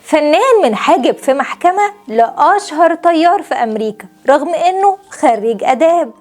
فنان منحجب في محكمة لأشهر طيار في أمريكا رغم إنه خريج آداب.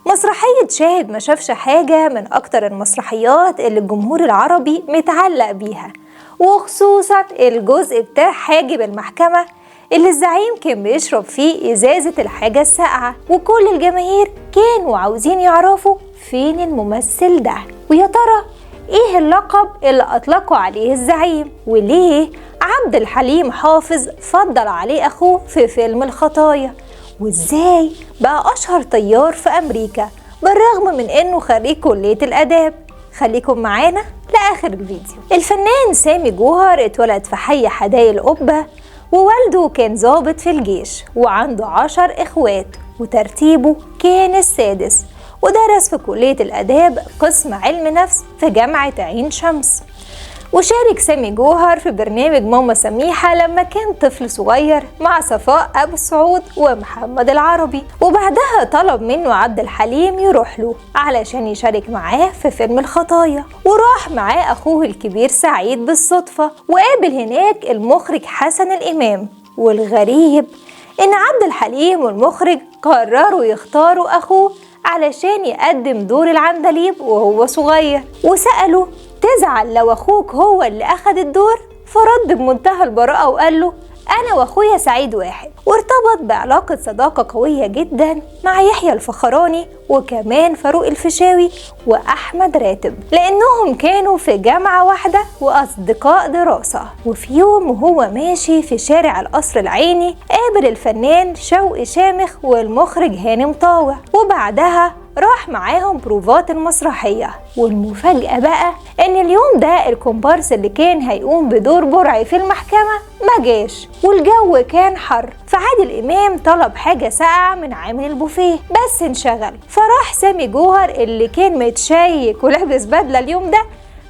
مسرحية شاهد ما شافش حاجة من أكتر المسرحيات اللي الجمهور العربي متعلق بيها، وخصوصا الجزء بتاع حاجب المحكمة اللي الزعيم كان بيشرب فيه إزازة الحاجة الساقعة، وكل الجماهير كانوا عاوزين يعرفوا فين الممثل ده، ويا ترى إيه اللقب اللي أطلقوا عليه الزعيم، وليه عبد الحليم حافظ فضل عليه أخوه في فيلم الخطايا، وإزاي بقى أشهر طيار في أمريكا بالرغم من إنه خريج كلية الآداب. خليكم معانا لآخر الفيديو. الفنان سامي جوهر اتولد في حي حدائق القبة، ووالده كان ضابط في الجيش وعنده 10 إخوات، وترتيبه كان السادس، ودرس في كلية الآداب قسم علم نفس في جامعة عين شمس. وشارك سامي جوهر في برنامج ماما سميحة لما كان طفل صغير مع صفاء أبو سعود ومحمد العربي، وبعدها طلب منه عبد الحليم يروح له علشان يشارك معاه في فيلم الخطايا، وراح معاه أخوه الكبير سعيد بالصدفة، وقابل هناك المخرج حسن الإمام. والغريب إن عبد الحليم والمخرج قرروا يختاروا أخوه علشان يقدم دور العندليب وهو صغير، وسأله تزعل لو أخوك هو اللي أخد الدور؟ فرد بمنتهى البراءة وقال له أنا وأخويا سعيد واحد، وارتبط بعلاقة صداقة قوية جدا مع يحيى الفخراني وكمان فاروق الفيشاوي وأحمد راتب، لأنهم كانوا في جامعة واحدة وأصدقاء دراسة. وفي يوم وهو ماشي في شارع القصر العيني قابل الفنان شوقي شامخ والمخرج هانم طاوع، وبعدها راح معاهم بروفات المسرحية. والمفاجأة بقى ان اليوم ده الكومبارس اللي كان هيقوم بدور برعي في المحكمة ما جاش، والجو كان حر، فعادل إمام طلب حاجة ساقعة من عامل البوفيه بس انشغل، فراح سامي جوهر اللي كان متشيك ولابس بدلة اليوم ده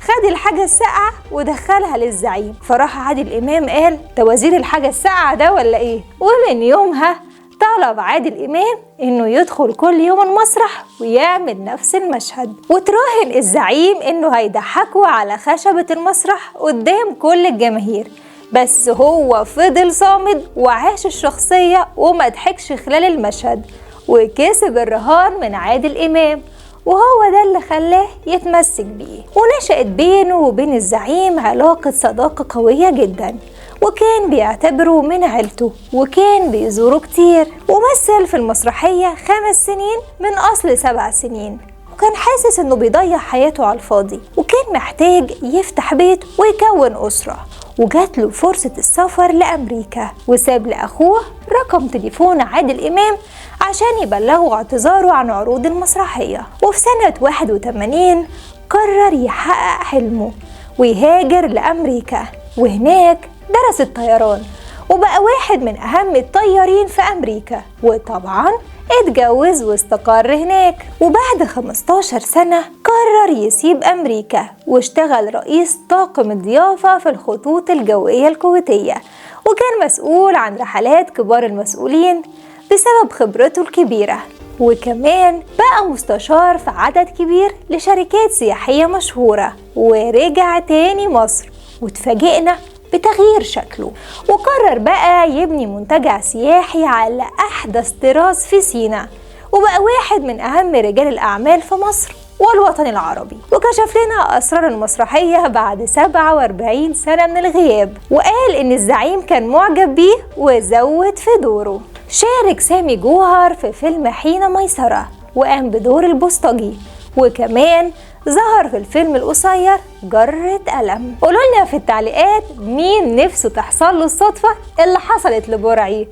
خد الحاجة الساقعة ودخلها للزعيم. فراح عادل إمام قال ده وزير الحاجة الساقعة ده ولا ايه؟ ومن يومها طلب عادل إمام إنه يدخل كل يوم المسرح ويعمل نفس المشهد، وتراهن الزعيم إنه هيضحكوا على خشبة المسرح قدام كل الجماهير، بس هو فضل صامد وعاش الشخصية وما ضحكش خلال المشهد، وكسب الرهان من عادل إمام، وهو ده اللي خلاه يتمسك بيه. ونشأت بينه وبين الزعيم علاقة صداقة قوية جدا، وكان بيعتبره من عيلته وكان بيزوره كتير، ومثل في المسرحية 5 سنين من أصل 7 سنين، وكان حاسس انه بيضيع حياته على الفاضي، وكان محتاج يفتح بيت ويكون أسرة. وجات له فرصة السفر لأمريكا، وساب لأخوه رقم تليفون عادل إمام عشان يبلغوا اعتذاره عن عروض المسرحية. وفي سنة 81 قرر يحقق حلمه ويهاجر لأمريكا، وهناك درس الطيران وبقى واحد من أهم الطيارين في أمريكا، وطبعا اتجوز واستقر هناك. وبعد 15 سنة قرر يسيب أمريكا واشتغل رئيس طاقم الضيافة في الخطوط الجوية الكويتية، وكان مسؤول عن رحلات كبار المسؤولين بسبب خبرته الكبيرة، وكمان بقى مستشار في عدد كبير لشركات سياحية مشهورة. ورجع تاني مصر وتفاجئنا بتغيير شكله، وقرر بقى يبني منتجع سياحي على أحدث طراز في سيناء، وبقى واحد من أهم رجال الأعمال في مصر والوطن العربي، وكشف لنا أسرار المسرحية بعد 47 سنة من الغياب، وقال إن الزعيم كان معجب بيه وزود في دوره. شارك سامي جوهر في فيلم حين ميسرة وقام بدور البوسطجي، وكمان ظهر في الفيلم القصير جرة قلم. قولولنا في التعليقات مين نفسه تحصل له الصدفة اللي حصلت لبرعي.